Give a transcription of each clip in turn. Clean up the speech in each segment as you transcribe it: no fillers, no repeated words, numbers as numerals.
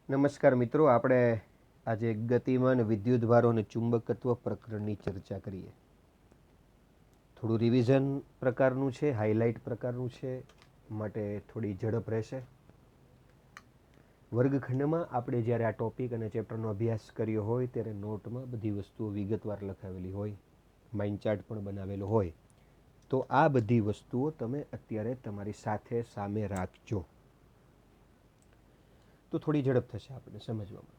નમસ્કાર મિત્રો, આપણે આજે ગતિમાન વિદ્યુતભારો અને ચુંબકત્વ પ્રકરણની ચર્ચા કરીએ. થોડું રિવિઝન પ્રકારનું છે, હાઇલાઇટ પ્રકારનું છે, માટે થોડી ઝડપ રહેશે. વર્ગખંડમાં આપણે જ્યારે આ ટોપિક અને ચેપ્ટરનો અભ્યાસ કર્યો હોય ત્યારે નોટમાં બધી વસ્તુઓ વિગતવાર લખાવેલી હોય, માઇન્ડ ચાર્ટ પણ બનાવેલો હોય, તો આ બધી વસ્તુઓ તમે અત્યારે તમારી સાથે સામે રાખજો તો થોડી ઝડપ થશે આપણને સમજવામાં.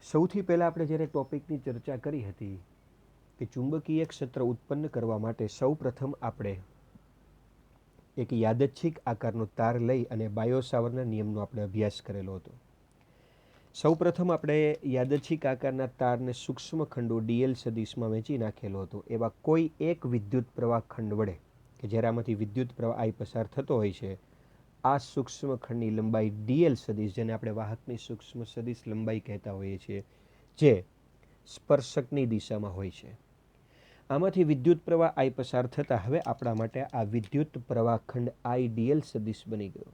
સૌથી પહેલાં આપણે જ્યારે ટોપિકની ચર્ચા કરી હતી કે ચુંબકીય ક્ષેત્ર ઉત્પન્ન કરવા માટે સૌપ્રથમ આપણે એક યાદચ્છિક આકારનો તાર લઈ અને બાયો-સાવર્ટના નિયમનો આપણે અભ્યાસ કરેલો હતો. સૌપ્રથમ આપણે યાદચ્છિક આકારના તારને સૂક્ષ્મ ખંડો ડીએલ સદિશમાં વહેંચી નાખેલો હતો. એવા કોઈ એક વિદ્યુત પ્રવાહ ખંડ વડે કે જ્યારે આમાંથી વિદ્યુત પ્રવાહ આઈ પસાર થતો હોય છે, આ સૂક્ષ્મ ખંડની લંબાઈ ડીએલ સદિશ, જેને આપણે વાહકની સૂક્ષ્મ સદિશ લંબાઈ કહેતા હોઈએ છીએ, જે સ્પર્શકની દિશામાં હોય છે. આમાંથી વિદ્યુત પ્રવાહ આઈ પસાર થતાં હવે આપણા માટે આ વિદ્યુત પ્રવાહ ખંડ આઈ ડીએલ સદિશ બની ગયો.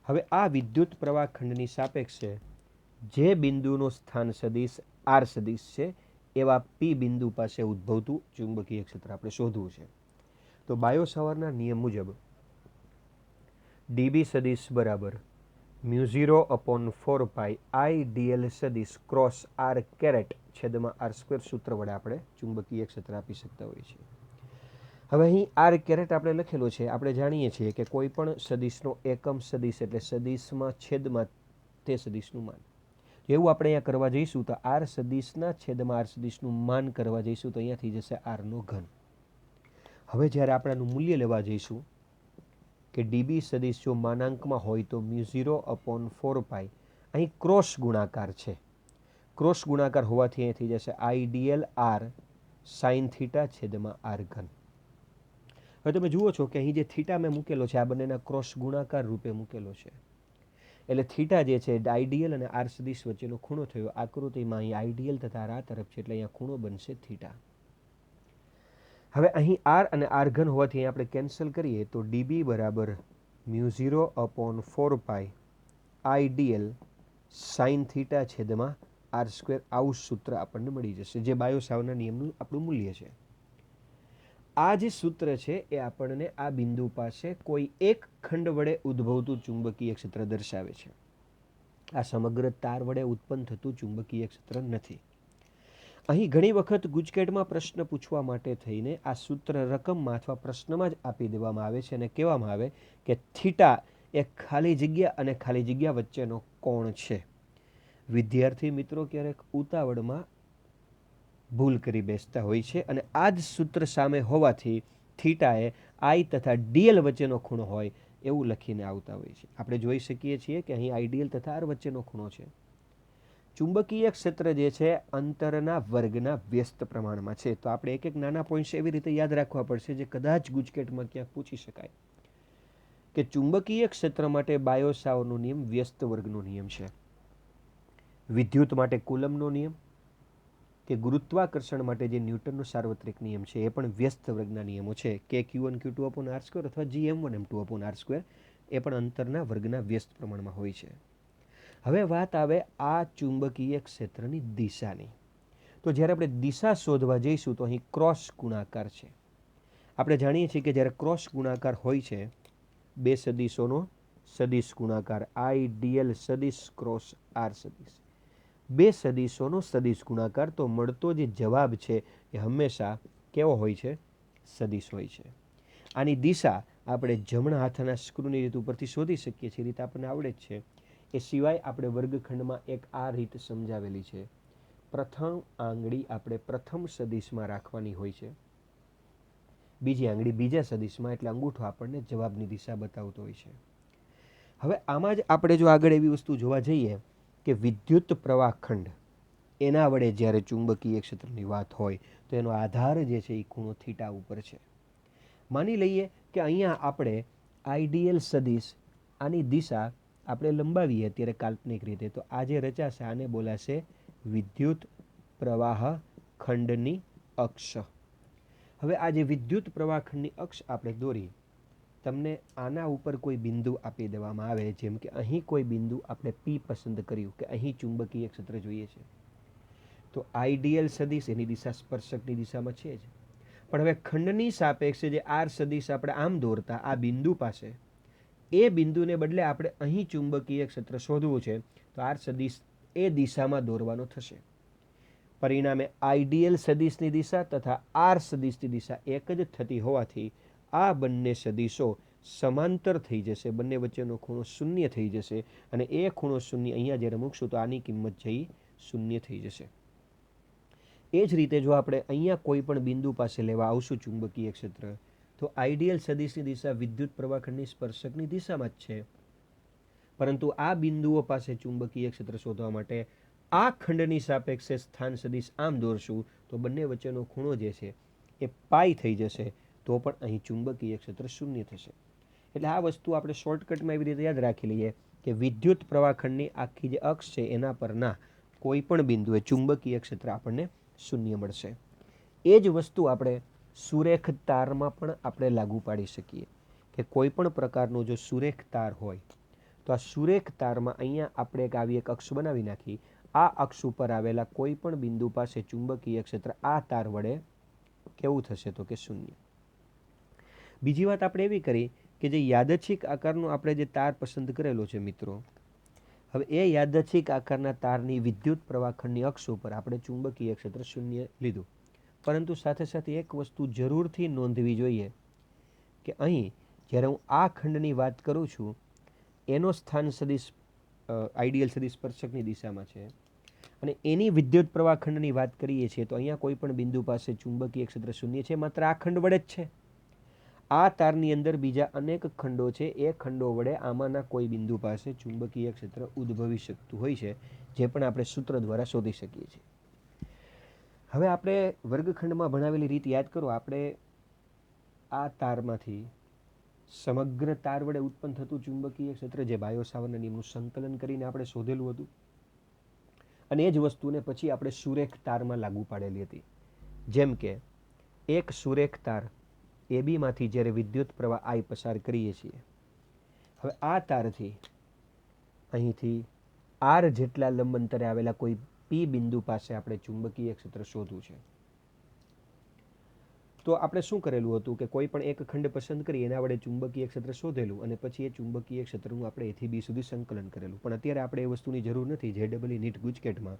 હવે આ વિદ્યુત પ્રવાહ ખંડની સાપેક્ષે જે બિંદુનો સ્થાન સદિશ આર સદિશ છે એવા પી બિંદુ પાસે ઉદ્ભવતું ચુંબકીય ક્ષેત્ર આપણે શોધવું છે. તો બાયો-સાવર્ટના નિયમ મુજબ ડીબી સદિશ બરાબર μ0/4 પાઈ આઈ ડીએલ સદિશ ક્રોસ આર કેરેટ છેદમાં આર સ્ક્વેર સૂત્ર વડે આપણે ચુંબકીય ક્ષેત્ર આપી શકતા હોઈએ છીએ. હવે અહીં આર કેરેટ આપણે લખેલો છે. આપણે જાણીએ છીએ કે કોઈ પણ સદિશનો એકમ સદિશ એટલે સદિશમાં છેદમાં તે સદિશનું માન. એવું આપણે અહીંયા કરવા જઈશું તો આર સદિશના છેદમાં આર સદિશનું માન કરવા જઈશું તો અહીંયા થઈ જશે આરનો ઘન. હવે જ્યારે આપણે આનું મૂલ્ય લેવા જઈશું કે ડીબી સદિશ જો માનાંકમાં હોય તો μ0/4 પાઈ, અહીં ક્રોસ ગુણાકાર છે. ક્રોસ ગુણાકાર હોવાથી અહીં થઈ જશે આઈડીએલ આર સાઇન થીટા છેદમાં આર ઘન. હવે તમે જુઓ છો કે અહીં જે થીટા મેં મૂકેલો છે આ બંનેના ક્રોસ ગુણાકાર રૂપે મૂકેલો છે. એટલે થીટા જે છે આઈડીએલ અને આર સદિશ વચ્ચેનો ખૂણો થયો. આકૃતિમાં અહીં આઈડીએલ તથા આ તરફ છે એટલે અહીંયા ખૂણો બનશે થીટા. હવે અહીં આર અને આર ઘન હોવાથી અહીં આપણે કેન્સલ કરીએ તો ડીબી બરાબર μ0/4 પાઈ આઈડીએલ સાઇન થીટા છેદમાં આર સ્ક્વેર, આવું સૂત્ર આપણને મળી જશે, જે બાયો-સાવર્ટના નિયમનું આપણું મૂલ્ય છે. આ જે સૂત્ર છે એ આપણને આ બિંદુ પાસે કોઈ એક ખંડ વડે ઉદ્ભવતું ચુંબકીય ક્ષેત્ર દર્શાવે છે. આ સમગ્ર તાર વડે ઉત્પન્ન થતું ચુંબકીય ક્ષેત્ર નથી. અહીં ઘણી વખત ગુજકેટમાં પ્રશ્ન પૂછવા માટે થઈને આ સૂત્ર રકમમાં અથવા પ્રશ્નમાં જ આપી દેવામાં આવે છે અને કહેવામાં આવે કે થીટા એ ખાલી જગ્યા અને ખાલી જગ્યા વચ્ચેનો કોણ છે. વિદ્યાર્થી મિત્રો ક્યારેક ઉતાવળમાં ભૂલ કરી બેસતા હોય છે અને આ જ સૂત્ર સામે હોવાથી થીટા એ આઈ તથા ડીએલ વચ્ચેનો ખૂણો હોય એવું લખીને આવતા હોય છે. આપણે જોઈ શકીએ છીએ કે અહીં આઈડીએલ તથા આર વચ્ચેનો ખૂણો છે. ચુંબકીય ક્ષેત્ર જે છે અંતરના વર્ગના વ્યસ્ત પ્રમાણમાં છે. તો આપણે એક એક નાના પોઈન્ટ્સ એવી રીતે યાદ રાખવા પડશે જે કદાચ ગુજકેટમાં ક્યાંક પૂછી શકાય કે ચુંબકીય ક્ષેત્ર માટે બાયો-સાવર્ટનો નિયમ વ્યસ્ત વર્ગનો નિયમ છે. વિદ્યુત માટે કુલમનો નિયમ કે ગુરુત્વાકર્ષણ માટે જે ન્યૂટનનો સાર્વત્રિક નિયમ છે એ પણ વ્યસ્ત વર્ગના નિયમો છે. કે Q1 Q2/r² અથવા GM1 M2/r², એ પણ અંતરના વર્ગના વ્યસ્ત પ્રમાણમાં હોય છે. હવે વાત આવે આ ચુંબકીય ક્ષેત્રની દિશાની. તો જ્યારે આપણે દિશા શોધવા જઈશું તો અહીં ક્રોસ ગુણાકાર છે. આપણે જાણીએ છીએ કે જ્યારે ક્રોસ ગુણાકાર હોય છે, બે સદિશોનો સદિશ ગુણાકાર આઈડીએલ સદિશ ક્રોસ આર સદિશ, બે સદિશોનો સદિશ ગુણાકાર, તો મળતો જે જવાબ છે એ હંમેશા કેવો હોય છે? સદિશ હોય છે. આની દિશા આપણે જમણા હાથના સ્ક્રૂની રીત ઉપરથી શોધી શકીએ છીએ. રીત આપણને આવડે જ છે. એ સિવાય આપણે વર્ગખંડમાં એક આ રીત સમજાવેલી છે. પ્રથમ આંગળી આપણે પ્રથમ સદિશમાં રાખવાની હોય છે, બીજી આંગળી બીજા સદિશમાં, એટલે અંગૂઠો આપણને જવાબની દિશા બતાવતો હોય છે. હવે આમાં જ આપણે જો આગળ એવી વસ્તુ જોવા જઈએ કે વિદ્યુત પ્રવાહ ખંડ એના વડે જ્યારે ચુંબકીય ક્ષેત્રની વાત હોય તો એનો આધાર જે છે એ ખૂણો થીટા ઉપર છે. માની લઈએ કે અહીંયા આપણે આઈડીએલ સદિશ આની દિશા આપણે લંબાવીએ અત્યારે કાલ્પનિક રીતે, તો આ જે રચાશે આને બોલાશે વિદ્યુત પ્રવાહ ખંડની અક્ષ. હવે આ જે વિદ્યુત પ્રવાહ ખંડની અક્ષ આપણે દોરી તમને આના ઉપર કોઈ બિંદુ આપી દેવામાં આવે, જેમ કે અહીં કોઈ બિંદુ આપણે પી પસંદ કર્યું કે અહીં ચુંબકીય ક્ષેત્ર જોઈએ છે, તો આઈડિયલ સદિશ એની દિશા સ્પર્શકની દિશામાં છે જ, પણ હવે ખંડની સાપેક્ષે જે આર સદિશ આપણે આમ દોરતા આ બિંદુ પાસે, એ બિંદુને બદલે આપણે અહીં ચુંબકીય ક્ષેત્ર શોધવું છે, તો આર સદિશ એ દિશામાં દોરવાનો થશે. પરિણામે આઈડિયલ સદિશની દિશા તથા આર સદિશની દિશા એક જ થતી હોવાથી આ બંને સદિશો સમાંતર થઈ જશે, બંને વચ્ચેનો ખૂણો શૂન્ય થઈ જશે, અને એ ખૂણો શૂન્ય અહીંયા જ્યારે મૂકશું તો આની કિંમત જઈ શૂન્ય થઈ જશે. એ જ રીતે જો આપણે અહીંયા કોઈ પણ બિંદુ પાસે લેવા આવશું ચુંબકીય ક્ષેત્ર, તો આઈડિયલ સદિશની દિશા વિદ્યુત પ્રવાહખંડની સ્પર્શકની દિશામાં જ છે, પરંતુ આ બિંદુઓ પાસે ચુંબકીય ક્ષેત્ર શોધવા માટે આ ખંડની સાપેક્ષે સ્થાન સદિશ આમ દોરશું તો બંને વચ્ચેનો ખૂણો જે છે એ પાઈ થઈ જશે, તો પણ અહીં ચુંબકીય ક્ષેત્ર શૂન્ય થશે. એટલે આ વસ્તુ આપણે શોર્ટકટમાં એવી રીતે યાદ રાખી લઈએ કે વિદ્યુત પ્રવાહખંડની આખી જે અક્ષ છે એના પરના કોઈ પણ બિંદુએ ચુંબકીય ક્ષેત્ર આપણને શૂન્ય મળશે. એ જ વસ્તુ આપણે સુરેખ તારમાં પણ આપણે લાગુ પાડી શકીએ કે કોઈ પણ પ્રકારનો જો સુરેખ તાર હોય તો આ સુરેખ તારમાં અહીંયા આપણે આવી એક અક્ષ બનાવી નાખી, આ અક્ષ ઉપર આવેલા કોઈ પણ બિંદુ પાસે ચુંબકીય ક્ષેત્ર આ તાર વડે કેવું થશે તો કે શૂન્ય. બીજી વાત આપણે એવી કરી કે જે યાદચ્છિક આકારનો આપણે જે તાર પસંદ કરેલો છે મિત્રો, હવે એ યાદચ્છિક આકારના તારની વિદ્યુત પ્રવાહખંડની અક્ષ ઉપર આપણે ચુંબકીય ક્ષેત્ર શૂન્ય લીધું, પરંતુ સાથે સાથે એક વસ્તુ જરૂરથી નોંધવી જોઈએ કે અહીં જ્યારે હું આ ખંડની વાત કરું છું એનો સ્થાન સદિશ આઈડિયલ સદિશ સ્પર્શકની દિશામાં છે, અને એની વિદ્યુત પ્રવાહખંડની વાત કરીએ છીએ તો અહીંયા કોઈ પણ બિંદુ પાસે ચુંબકીય ક્ષેત્ર શૂન્ય છે, માત્ર આ ખંડ વડે જ છે. આ તારની અંદર બીજા અનેક ખંડો છે, એ ખંડો વડે આમાંના કોઈ બિંદુ પાસે ચુંબકીય ક્ષેત્ર ઉદ્ભવી શકતું હોય છે, જે પણ આપણે સૂત્ર દ્વારા શોધી શકીએ છીએ. હવે આપણે વર્ગખંડમાં ભણાવેલી રીત યાદ કરો, આપણે આ તારમાંથી સમગ્ર તાર વડે ઉત્પન્ન થતું ચુંબકીય ક્ષેત્ર જે બાયો-સાવર્ટના નિયમનું સંકલન કરીને આપણે શોધેલું હતું, અને એ જ વસ્તુને પછી આપણે સુરેખ તારમાં લાગુ પાડેલી હતી. જેમ કે એક સુરેખ તાર AB માંથી જ્યારે વિદ્યુત પ્રવાહ I પસાર કરીએ છીએ, હવે આ તારથી અહીંથી R જેટલા લંબ અંતરે આવેલા કોઈ P બિંદુ પાસે આપણે ચુંબકીય ક્ષેત્ર શોધવું છે, તો આપણે શું કરેલું હતું કે કોઈ પણ એક ખંડ પસંદ કરી એના વડે ચુંબકીય ક્ષેત્ર શોધેલું, અને પછી એ ચુંબકીય ક્ષેત્રનું આપણે A થી B સુધી સંકલન કરેલું. પણ અત્યારે આપણે એ વસ્તુની જરૂર નથી. JEE નીટ ગુજકેટમાં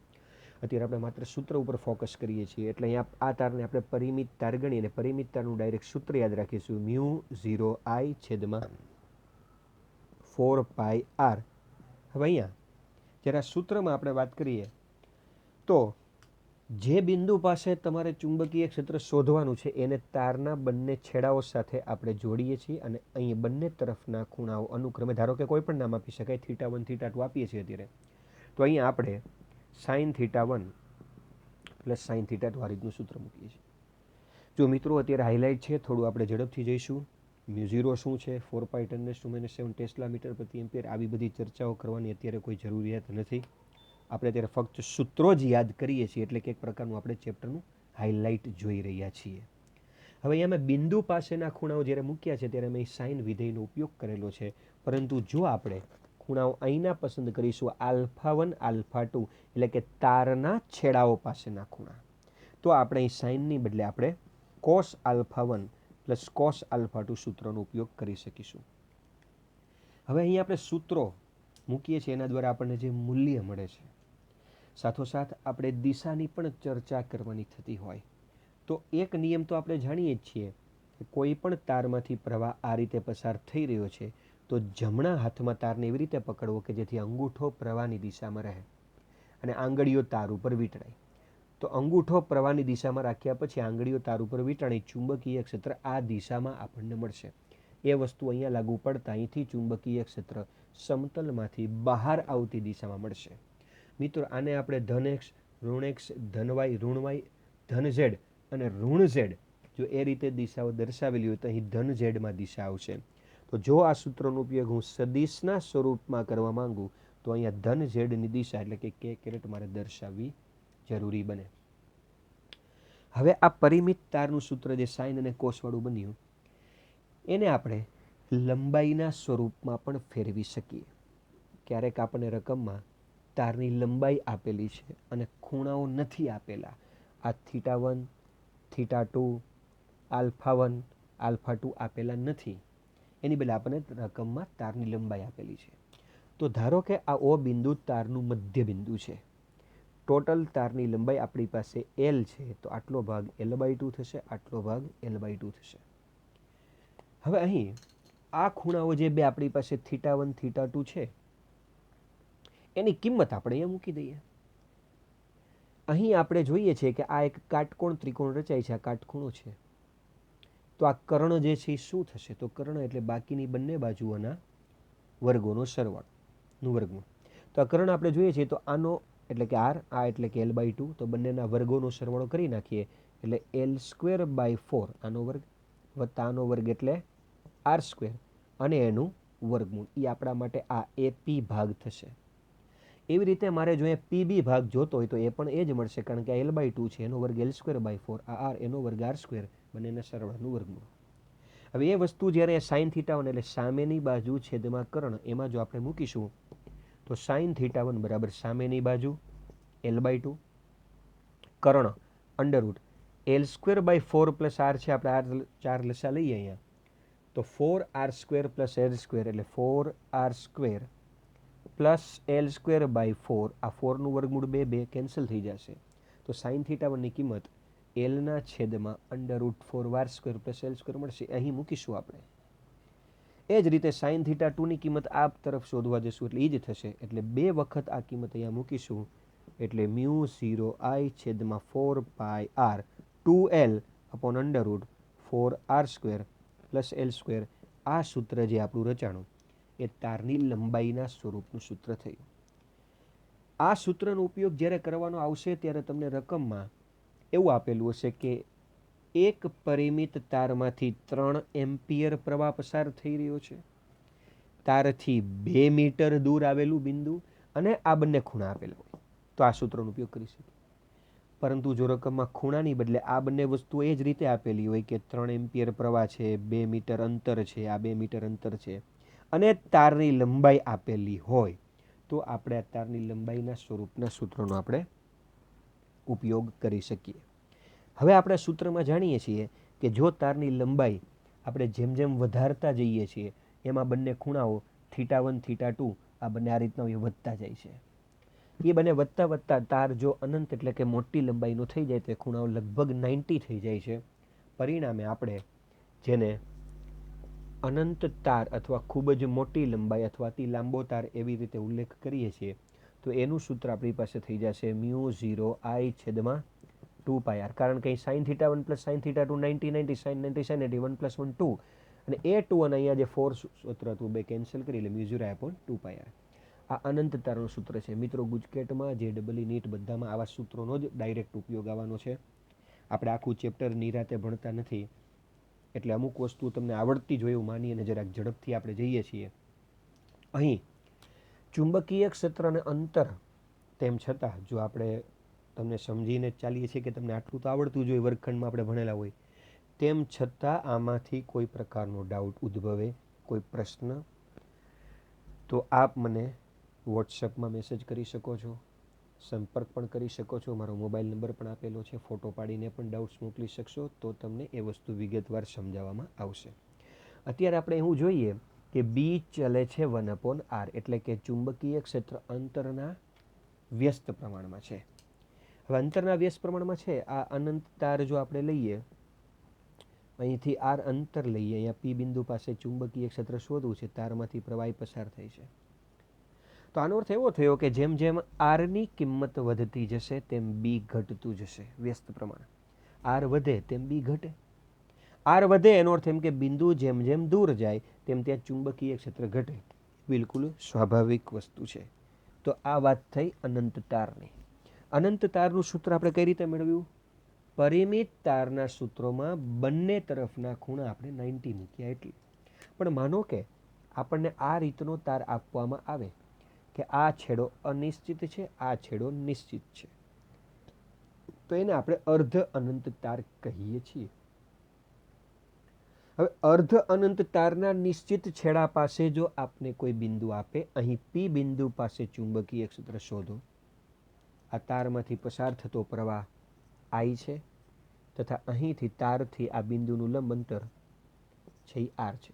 અત્યારે આપણે માત્ર સૂત્ર ઉપર ફોકસ કરીએ છીએ, એટલે અહીંયા આ તારને આપણે પરિમિત તાર ગણી અને પરિમિત તારનું ડાયરેક્ટ સૂત્ર યાદ રાખીશું, μ0I/4πr. હવે અહીંયા જ્યારે આ સૂત્રમાં આપણે વાત કરીએ તો જે બિંદુ પાસે તમારે ચુંબકીય ક્ષેત્ર શોધવાનું છે એને તારના બંને છેડાઓ સાથે આપણે જોડીએ છીએ, અને અહીં બંને તરફના ખૂણાઓ અનુક્રમે ધારો કે કોઈ પણ નામ આપી શકાય, θ1 θ2 આપીએ છીએ અત્યારે, તો અહીંયા આપણે sin θ1 + sin θ2 આ રીતનું સૂત્ર મૂકીએ છીએ. જો મિત્રો અત્યારે હાઇલાઇટ છે, થોડું આપણે ઝડપથી જઈશું. μ0 શું છે, 4π10⁻⁷ ટેસ્લા મીટર પ્રતિ એમ્પિયર, આવી બધી ચર્ચાઓ કરવાની અત્યારે કોઈ જરૂરિયાત નથી. આપણે અત્યારે ફક્ત સૂત્રો જ યાદ કરીએ છીએ, એટલે કે એક પ્રકારનું આપણે ચેપ્ટરનું હાઇલાઇટ જોઈ રહ્યા છીએ. હવે અહીંયા મેં બિંદુ પાસેના ખૂણાઓ જ્યારે મૂક્યા છે ત્યારે મેં સાઇન વિધેયનો ઉપયોગ કરેલો છે, પરંતુ જો આપણે ખૂણાઓ અહીંના પસંદ કરીશું α1 α2 એટલે કે તારના છેડાઓ પાસેના ખૂણા, તો આપણે અહીં સાઇનની બદલે આપણે cos α1 + cos α2 સૂત્રનો ઉપયોગ કરી શકીશું. હવે અહીં આપણે સૂત્રો મૂકીએ છીએ, એના દ્વારા આપણને જે મૂલ્ય મળે છે, સાથોસાથ આપણે દિશાની પણ ચર્ચા કરવાની થતી હોય, તો એક નિયમ તો આપણે જાણીએ જ છીએ કે કોઈ પણ તારમાંથી પ્રવાહ આ રીતે પસાર થઈ રહ્યો છે તો જમણા હાથમાં તારને એવી રીતે પકડવો કે જેથી અંગૂઠો પ્રવાહની દિશામાં રહે અને આંગળીઓ તાર ઉપર વીંટળાય. તો અંગૂઠો પ્રવાહની દિશામાં રાખ્યા પછી આંગળીઓ તાર ઉપર વીંટળી, ચુંબકીય ક્ષેત્ર આ દિશામાં આપણને મળશે. એ વસ્તુ અહીંયા લાગુ પડતા અહીંથી ચુંબકીય ક્ષેત્ર સમતલમાંથી બહાર આવતી દિશામાં મળશે. મિત્રો આને આપણે ધન X, ઋણ X, ધન Y, ઋણ Y, ધન Z અને ઋણ Z જો એ રીતે દિશાઓ દર્શાવેલી હોય તો અહીં ધન Z માં દિશા આવશે. તો જો આ સૂત્રનો ઉપયોગ હું સદિશના સ્વરૂપમાં કરવા માંગુ તો અહીંયા ધન Z ની દિશા એટલે કે k મારે દર્શાવવી જરૂરી બને. હવે આ પરિમિત તારનું સૂત્ર જે સાઇન અને કોસ વાળું બન્યું એને આપણે લંબાઈના સ્વરૂપમાં પણ ફેરવી શકીએ. ક્યારેક આપણને રકમમાં તારની લંબાઈ આપેલી છે અને ખૂણાઓ નથી આપેલા. આ θ1, θ2, α1, α2 આપેલા નથી. એની બદલે આપણને રકમમાં તારની લંબાઈ આપેલી છે. તો ધારો કે આ O બિંદુ તારનું મધ્ય બિંદુ છે. ટોટલ તારની લંબાઈ આપણી પાસે L છે, તો આટલો ભાગ L/2 થશે, આટલો ભાગ L/2 થશે. હવે અહીં આ ખૂણાઓ જે બે આપણી પાસે θ1, θ2 છે, એની કિંમત આપણે અહીંયા મૂકી દઈએ. અહીં આપણે જોઈએ છીએ કે આ એક કાટકોણ ત્રિકોણ રચાય છે, આ કાટખૂણો છે. તો આ કર્ણ જે છે એ શું થશે? તો કર્ણ એટલે બાકીની બંને બાજુઓના વર્ગોનો સરવાળોનું વર્ગમૂળ. તો આ કર્ણ આપણે જોઈએ છીએ તો આનો એટલે કે r, આ એટલે કે L/2, તો બંનેના વર્ગોનો સરવાળો કરી નાખીએ એટલે L²/4 આનો વર્ગ વત્તા આનો વર્ગ એટલે r² અને એનું વર્ગમૂળ. એ આપણા માટે આ AP ભાગ થશે. એવી રીતે મારે જો એ PB ભાગ જોતો હોય તો એ પણ એ જ મળશે, કારણ કે આ L/2 છે, એનો વર્ગ L²/4, આ r એનો વર્ગ r², બંનેના સરવાળાનું વર્ગમૂળ. હવે એ વસ્તુ જ્યારે sin θ1 એટલે સામેની બાજુ છેદમાં કર્ણ, એમાં જો આપણે મૂકીશું તો sin θ1 બરાબર સામેની બાજુ L/2 કર્ણ √L²/4 પ્લસ r છે, આપણે r 4 લસા લઈએ અહીંયા, તો 4r² પ્લસ l² એટલે 4r² પ્લસ L²/4, આ 4નું વર્ગમૂળ 2 કેન્સલ થઈ જશે. તો sin θ1ની કિંમત Lના છેદમાં √4r² પ્લસ l² મળશે. અહીં મૂકીશું આપણે. એ જ રીતે sin θ2ની કિંમત આ તરફ શોધવા જશું એટલે એ જ થશે. એટલે 2 વખત આ કિંમત અહીંયા મૂકીશું એટલે μ0I/4πr 2L/4r² પ્લસ l². આ સૂત્ર જે આપણું રચાણું એ તારની લંબાઈના સ્વરૂપનું સૂત્ર થયું. આ સૂત્રનો ઉપયોગ જ્યારે કરવાનો આવશે ત્યારે તમને રકમમાં એવું આપેલું હશે કે એક પરિમિત તારમાંથી 3 એમ્પિયર પ્રવાહ પસાર થઈ રહ્યો છે. તારથી 2 મીટર દૂર આવેલું બિંદુ અને આ બંને ખૂણા આપેલા હોય તો આ સૂત્રનો ઉપયોગ કરી શકીએ. પરંતુ જો રકમમાં ખૂણાની બદલે આ બંને વસ્તુઓ એ જ રીતે આપેલી હોય કે 3 એમ્પિયર પ્રવાહ છે, 2 મીટર અંતર છે, આ 2 મીટર અંતર છે અને તારની લંબાઈ આપેલી હોય તો આપણે આ તારની લંબાઈના સ્વરૂપના સૂત્રનો આપણે ઉપયોગ કરી શકીએ. હવે આપણે સૂત્રમાં જાણીએ છીએ કે જો તારની લંબાઈ આપણે જેમ જેમ વધારતા જઈએ છીએ એમાં બંને ખૂણાઓ θ1, θ2 આ બંને આ રીતના વધતા જાય છે. એ બંને વધતા વધતા તાર જો અનંત એટલે કે મોટી લંબાઈનો થઈ જાય તો ખૂણાઓ લગભગ 90 થઈ જાય છે. પરિણામે આપણે જેને અનંત તાર અથવા ખૂબ જ મોટી લંબાઈ અથવા અતિ લાંબો તાર એવી રીતે ઉલ્લેખ કરીએ છીએ તો એનું સૂત્ર આપણી પાસે થઈ જશે μ0I/2πr. કારણ કે sin θ1 plus sin θ2 90 90 sin 90 sin 90 1 + 1 2 અને એ 2 અને અહીંયા જે 4 સૂત્ર હતું 2 કેન્સલ કરી એટલે μ0I/2πr. આ અનંત તારનું સૂત્ર છે. મિત્રો ગુજકેટમાં જે ડબલ નીટ બધામાં આવા સૂત્રોનો જ ડાયરેક્ટ ઉપયોગ આવવાનો છે. આપણે આખું ચેપ્ટર નિરાતે ભણતા નથી એટલે અમુક વસ્તુ તમને આવડતી જ હોય એવું માની અને જરાક ઝડપથી આપણે જઈએ છીએ. અહીં ચુંબકીય ક્ષેત્ર અને અંતર તેમ છતાં જો આપણે તમને સમજીને ચાલીએ છીએ કે તમને આટલું તો આવડતું જ હોય, વર્ગખંડમાં આપણે ભણેલા હોય, તેમ છતાં આમાંથી કોઈ પ્રકારનો ડાઉટ ઉદ્ભવે, કોઈ પ્રશ્ન, તો આપ મને વોટ્સઅપમાં મેસેજ કરી શકો છો, સંપર્ક પણ કરી શકો છો. મારો મોબાઈલ નંબર પણ આપેલો છે. ફોટો પાડીને પણ ડાઉટ્સ મોકલી શકશો તો તમને એ વસ્તુ વિગતવાર સમજાવવામાં આવશે. અત્યારે આપણે એવું જોઈએ કે બી ચલે છે 1/r એટલે કે ચુંબકીય ક્ષેત્ર અંતરના વ્યસ્ત પ્રમાણમાં છે. હવે અંતરના વ્યસ્ત પ્રમાણમાં છે. આ અનંત તાર જો આપણે લઈએ, અહીંથી r અંતર લઈએ, અહીંયા પી બિંદુ પાસે ચુંબકીય ક્ષેત્ર શોધવું છે, તારમાંથી પ્રવાહી પસાર થાય છે. તો આનો અર્થ એવો થયો કે જેમ જેમ આરની કિંમત વધતી જશે તેમ બી ઘટતું જશે. વ્યસ્ત પ્રમાણ આર વધે તેમ બી ઘટે. આર વધે એનો અર્થ એમ કે બિંદુ જેમ જેમ દૂર જાય તેમ ત્યાં ચુંબકીય ક્ષેત્ર ઘટે. બિલકુલ સ્વાભાવિક વસ્તુ છે. તો આ વાત થઈ અનંત તારની. અનંત તારનું સૂત્ર આપણે કઈ રીતે મેળવ્યું? પરિમિત તારના સૂત્રોમાં બંને તરફના ખૂણા આપણે 90 મૂક્યા એટલી. પણ માનો કે આપણને આ રીતનો તાર આપવામાં આવે કે આ છેડો અનિશ્ચિત છે, આ છેડો નિશ્ચિત છે, તો એને આપણે અર્ધ અનંત તાર કહીએ છીએ. હવે અર્ધ અનંત તારના નિશ્ચિત છેડા પાસે જો આપને કોઈ બિંદુ આપે, અહીં પી બિંદુ પાસે ચુંબકીય ક્ષેત્ર શોધો. આ તારમાંથી પસાર થતો પ્રવાહ I છે તથા અહીંથી તારથી આ બિંદુનું લંબ અંતર છે એ R છે.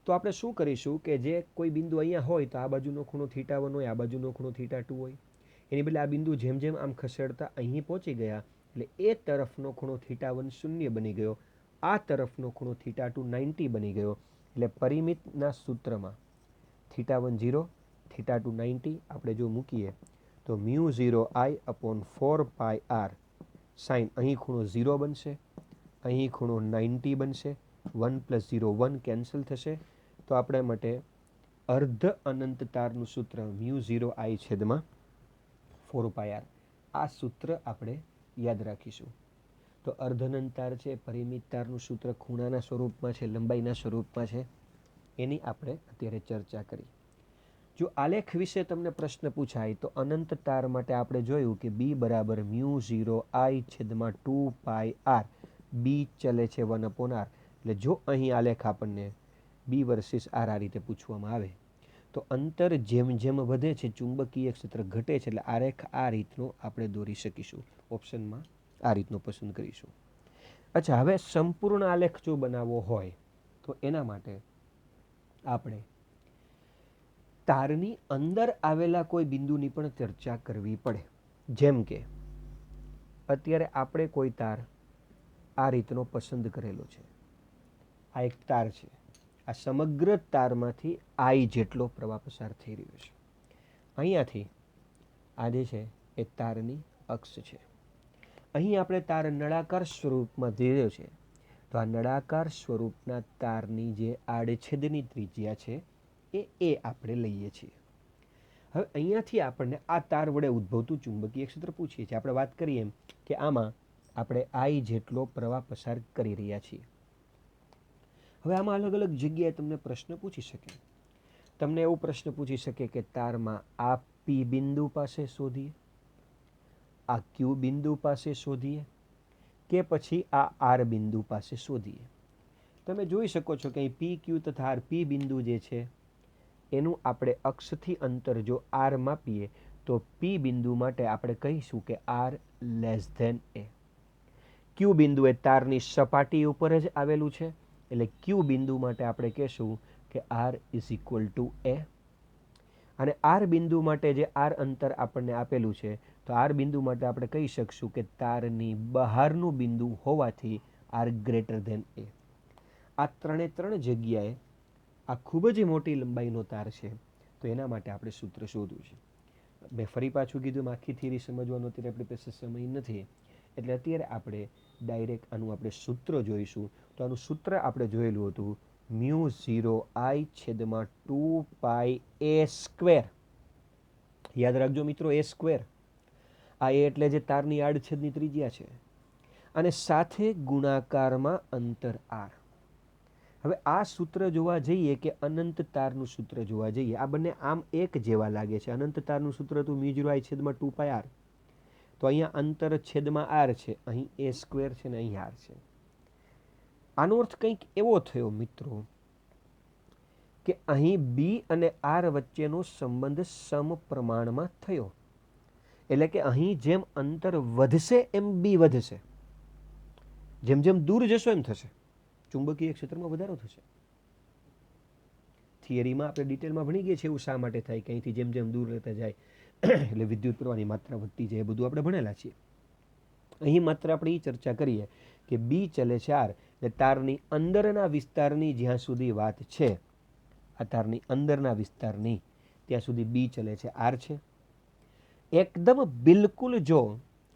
તો આપણે શું કરીશું કે જે કોઈ બિંદુ અહીંયા હોય તો આ બાજુનો ખૂણો θ1 હોય, આ બાજુનો ખૂણો θ2 હોય. એની બદલે આ બિંદુ જેમ જેમ આમ ખસેડતા અહીં પહોંચી ગયા એટલે એ તરફનો ખૂણો θ1 0 બની ગયો, આ તરફનો ખૂણો θ2 90 બની ગયો. એટલે પરિમિતના સૂત્રમાં θ1 0, θ2 90 આપણે જો મૂકીએ તો μ0I/4πr સાઇન, અહીં ખૂણો 0 બનશે, અહીં ખૂણો 90 બનશે, 1 + 0 1 કેન્સલ થશે. તો આપણે માટે અર્ધ અનંત તારનું સૂત્ર μ0I/4πr, આ સૂત્ર આપણે યાદ રાખીશું. તો અર્ધ અનંત તાર છે, પરિમિત તારનું સૂત્ર ખૂણાના સ્વરૂપમાં છે, લંબાઈના સ્વરૂપમાં છે, એની આપણે અત્યારે ચર્ચા કરી. જો આલેખ વિશે તમને પ્રશ્ન પૂછાય તો અનંત તાર માટે આપણે જોયું કે b બરાબર μ0I/2πr, b ચલે છે 1/r. એટલે જો અહીં આલેખ આપણને b વર્સિસ r આ રીતે પૂછવામાં આવે તો અંતર જેમ જેમ વધે છે ચુંબકીય ક્ષેત્ર ઘટે છે. એટલે આલેખ આ રીતનો આપણે દોરી શકીશું. ઓપ્શનમાં આ રીતનો પસંદ કરીશું. અચ્છા, હવે સંપૂર્ણ આલેખ જો બનાવવો હોય તો એના માટે આપણે તારની અંદર આવેલા કોઈ બિંદુની પણ ચર્ચા કરવી પડે. જેમ કે અત્યારે આપણે કોઈ તાર આ રીતનો પસંદ કરેલો છે. આ એક તાર છે. આ સમગ્ર તારમાંથી I જેટલો પ્રવાહ પસાર થઈ રહ્યો છે. અહીંયાથી આ જે છે એ તારની અક્ષ છે. અહીં આપણે તાર નળાકાર સ્વરૂપમાં દઈ રહ્યો છે. તો આ નળાકાર સ્વરૂપના તારની જે આડછેદની ત્રિજ્યા છે એ આપણે લઈએ છીએ. હવે અહીંયાથી આપણને આ તાર વડે ઉદ્ભવતું ચુંબકીય ક્ષેત્ર પૂછીએ છીએ. આપણે વાત કરીએ એમ કે આમાં આપણે I જેટલો પ્રવાહ પસાર કરી રહ્યા છીએ. હવે આમાં અલગ અલગ જગ્યાએ તમને પ્રશ્ન પૂછી શકે. તમને એવો પ્રશ્ન પૂછી શકે કે તારમાં આ P બિંદુ પાસે શોધીએ, આ Q બિંદુ પાસે શોધીએ, કે પછી આ R બિંદુ પાસે શોધીએ. તમે જોઈ શકો છો કે અહીં P, Q તથા R, P બિંદુ જે છે એનું આપણે અક્ષથી અંતર જો R માપીએ તો P બિંદુ માટે આપણે કહીશું કે R a. Q બિંદુ એ તારની સપાટી ઉપર જ આવેલું છે એટલે Q બિંદુ માટે આપણે કહેશું કે R = a. અને R બિંદુ માટે જે R અંતર આપણને આપેલું છે તો R બિંદુ માટે આપણે કહી શકશું કે તારની બહારનું બિંદુ હોવાથી R a. આ ત્રણ જગ્યાએ આ ખૂબ જ મોટી લંબાઈનો તાર છે તો એના માટે આપણે સૂત્ર શોધવું છે. મેં ફરી પાછું કીધું આખી થિયરી સમજવાનો અત્યારે આપણી પાસે સમય નથી એટલે અત્યારે આપણે ડાયરેક્ટ આનું આપણે સૂત્ર જોઈશું. તો આનું સૂત્ર આપણે જોયેલું હતું μ0I/2πa². યાદ રાખજો મિત્રો, a². આ a એટલે જે તારની આડછેદની ત્રિજ્યા છે અને સાથે ગુણાકારમાં અંતર R. હવે આ સૂત્ર જોવા જઈએ કે અનંત તારનું સૂત્ર જોવા જઈએ, આ બંને આમ એક જેવા લાગે છે. અનંત તારનું સૂત્ર હતું μ0I/2πr. તો અહીંયા અંતર છેદમાં R છે, અહીં a² છે ને અહીં R છે. આનો અર્થ કંઈક એવો થયો મિત્રો કે અહીં B અને R વચ્ચેનો સંબંધ સમપ્રમાણમાં થયો. એટલે કે અહીં જેમ અંતર વધશે એમ B વધશે, જેમ જેમ દૂર જશો એમ થશે, ચુંબકીય ક્ષેત્રમાં વધારો થશે. થિયરીમાં આપણે ડિટેલમાં ભણી ગયા છીએ એવું શા માટે થાય કે અહીંથી જેમ જેમ દૂર રહેતા જાય એટલે વિદ્યુત પ્રવાહની માત્રા વધતી જાય, એ બધું આપણે ભણેલા છીએ. અહીં માત્ર આપણે એ ચર્ચા કરીએ કે B ચલે છે R, એટલે તારની અંદરના વિસ્તારની જ્યાં સુધી વાત છે, આ તારની અંદરના વિસ્તારની ત્યાં સુધી B ચલે છે R છે. એકદમ બિલકુલ જો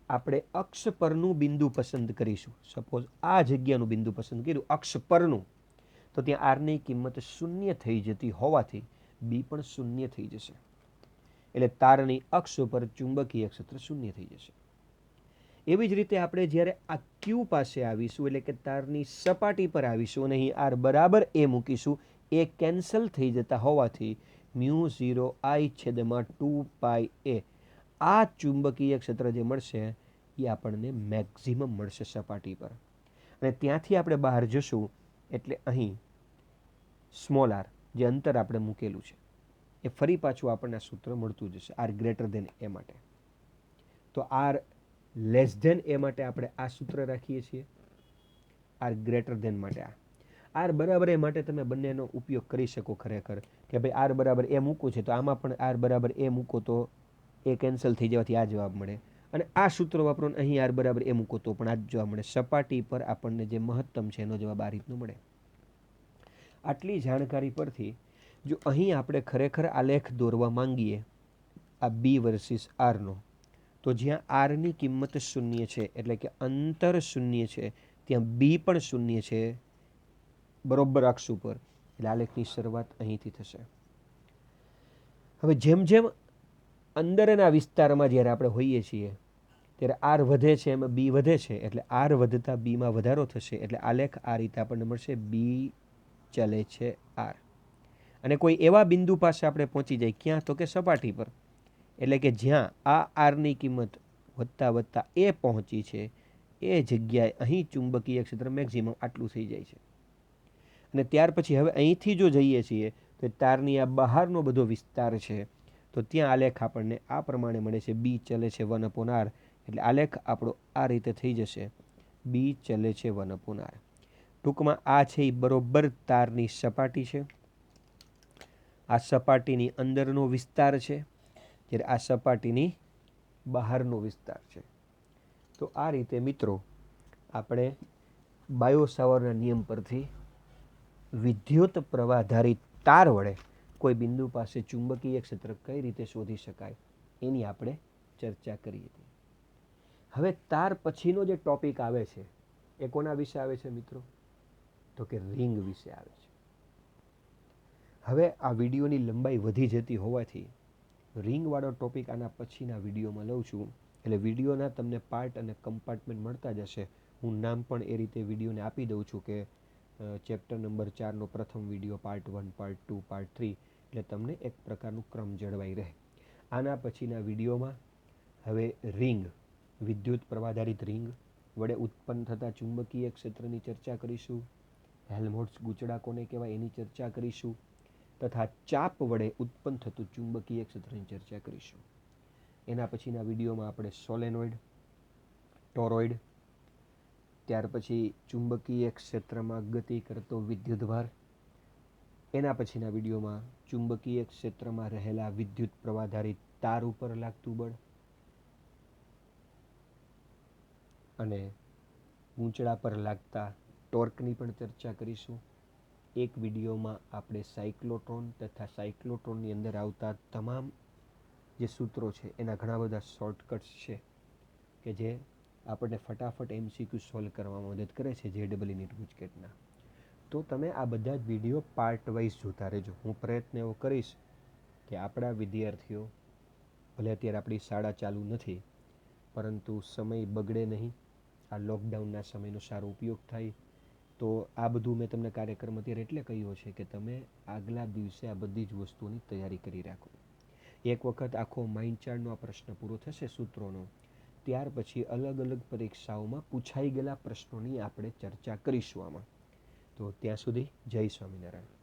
આપણે અક્ષ પરનું બિંદુ પસંદ કરીશું, સપોઝ આ જગ્યાનું બિંદુ પસંદ કર્યું અક્ષ પરનું, તો ત્યાં R ની કિંમત 0 થઈ જતી હોવાથી B પણ 0 થઈ જશે. એટલે તારની અક્ષ ઉપર ચુંબકીય ક્ષેત્ર 0 થઈ જશે. એવી જ રીતે આપણે જ્યારે આ Q પાસે આવીશું એટલે કે તારની સપાટી પર આવીશું અને અહીં R બરાબર a મૂકીશું, એ કેન્સલ થઈ જતા હોવાથી μ0I/2πa આ ચુંબકીય ક્ષેત્ર જે મળશે એ આપણને મેક્સિમમ મળશે સપાટી પર. અને ત્યાંથી આપણે બહાર જશું એટલે અહીં સ્મોલ આર જે અંતર આપણે મૂકેલું છે એ ફરી પાછું આપણને આ સૂત્ર મળતું જશે આર ગ્રેટર ધેન એ માટે. તો આર લેસ ધેન એ માટે આપણે આ સૂત્ર રાખીએ છીએ, આર ગ્રેટર ધેન માટે આર બરાબર એ માટે તમે બંનેનો ઉપયોગ કરી શકો ખરેખર કે ભાઈ આર બરાબર એ મૂકવું છે તો આમાં પણ આર બરાબર એ મૂકો તો એ કેન્સલ થઈ જવાથી આ જવાબ મળે, અને આ સૂત્ર વાપરો અહીં આર બરાબર એ મૂકો તો પણ આ જ જવાબ મળે. સપાટી પર આપણને જે મહત્તમ છે એનો જવાબ આ રીતનો મળે. આટલી જાણકારી પરથી જો અહીં આપણે ખરેખર આલેખ દોરવા માંગીએ આ બી વર્સિસ આરનો, તો જ્યાં આરની કિંમત શૂન્ય છે એટલે કે અંતર શૂન્ય છે ત્યાં બી પણ શૂન્ય છે બરોબર અક્ષ ઉપર, એટલે આલેખની શરૂઆત અહીંથી થશે. હવે જેમ જેમ અંદરના વિસ્તારમાં જ્યારે આપણે હોઈએ છીએ ત્યારે આર વધે છે એમાં બી વધે છે, એટલે આર વધતા બીમાં વધારો થશે, એટલે આલેખ આ રીતે આપણને મળશે બી ચલે છે આર. અને કોઈ એવા બિંદુ પાસે આપણે પહોંચી જાય ક્યાં, તો કે સપાટી પર, એટલે કે જ્યાં આ આરની કિંમત વધતા વધતા એ પહોંચી છે એ જગ્યાએ અહીં ચુંબકીય ક્ષેત્ર મેક્સિમમ આટલું થઈ જાય છે. અને ત્યાર પછી હવે અહીંથી જો જઈએ છીએ તો તારની આ બહારનો બધો વિસ્તાર છે તો ત્યાં આલેખ આપણને આ પ્રમાણે મળે છે બી ચલે છે 1/r, એટલે આલેખ આપણો આ રીતે થઈ જશે બી ચલે છે 1/r. ટૂંકમાં આ છે એ બરોબર તારની સપાટી છે, આ સપાટીની અંદરનો વિસ્તાર છે, જ્યારે આ સપાટીની બહારનો વિસ્તાર છે. તો આ રીતે મિત્રો આપણે બાયો સાવરના નિયમ પરથી વિદ્યુત પ્રવાહધારિત તાર વડે કોઈ બિંદુ પાસે ચુંબકીય ક્ષેત્ર કઈ રીતે શોધી શકાય એની આપણે ચર્ચા કરી હતી. હવે તાર પછીનો જે ટોપિક આવે છે એ કોના વિશે આવે છે મિત્રો, તો કે રિંગ વિશે આવે છે. હવે આ વિડીયોની લંબાઈ વધી જતી હોવાથી રિંગવાળો ટોપિક આના પછીના વિડીયોમાં લઉં છું, એટલે વિડીયોના તમને પાર્ટ અને કમ્પાર્ટમેન્ટ મળતા જશે. હું નામ પણ એ રીતે વિડીયોને આપી દઉં છું કે ચેપ્ટર નંબર 4નો પ્રથમ વિડીયો પાર્ટ 1, પાર્ટ 2, પાર્ટ 3, એટલે તમને એક પ્રકારનું ક્રમ જળવાઈ રહે. આના પછીના વિડીયોમાં હવે રિંગ, વિદ્યુત પ્રવાહધારિત રિંગ વડે ઉત્પન્ન થતા ચુંબકીય ક્ષેત્રની ચર્ચા કરીશું, હેલ્મહોલ્ટ્ઝ ગૂંચળા કોને કહેવાય એની ચર્ચા કરીશું, તથા ચાપ વડે ઉત્પન્ન થતું ચુંબકીય ક્ષેત્રની ચર્ચા કરીશું. એના પછીના વિડીયોમાં આપણે સોલેનોઇડ, ટોરોઇડ, ત્યાર પછી ચુંબકીય ક્ષેત્રમાં ગતિ કરતો વિદ્યુતભાર, એના પછીના વિડીયોમાં ચુંબકીય ક્ષેત્રમાં રહેલા વિદ્યુત પ્રવાહધારિત તાર ઉપર લાગતું બળ અને ગૂંચળા પર લાગતા ટોર્કની પણ ચર્ચા કરીશું. એક વિડીયોમાં આપણે સાયક્લોટ્રોન તથા સાયક્લોટ્રોનની અંદર આવતા તમામ જે સૂત્રો છે એના ઘણા બધા શોર્ટકટ્સ છે કે જે આપણને ફટાફટ MCQ સોલ્વ કરવામાં મદદ કરે છે JEE નીટ ગુજકેટના. તો તમે આ બધા જ વિડીયો પાર્ટ વાઇઝ જોતા રહેજો. હું પ્રયત્ન એવો કરીશ કે આપણા વિદ્યાર્થીઓ, ભલે અત્યારે આપણી શાળા ચાલુ નથી પરંતુ સમય બગડે નહીં, આ લોકડાઉનના સમયનો સારો ઉપયોગ થાય. તો આ બધું મેં તમને કાર્યક્રમ અત્યારે એટલે કહ્યો છે કે તમે આગલા દિવસે આ બધી જ વસ્તુઓની તૈયારી કરી રાખો. એક વખત આખો માઇન્ડ ચાર્ટનો આ પ્રશ્ન પૂરો થશે સૂત્રોનો, ત્યાર પછી અલગ અલગ પરીક્ષાઓમાં પૂછાઈ ગયેલા પ્રશ્નોની આપણે ચર્ચા કરીશું આમાં. તો ત્યાં સુધી જય સ્વામિનારાયણ.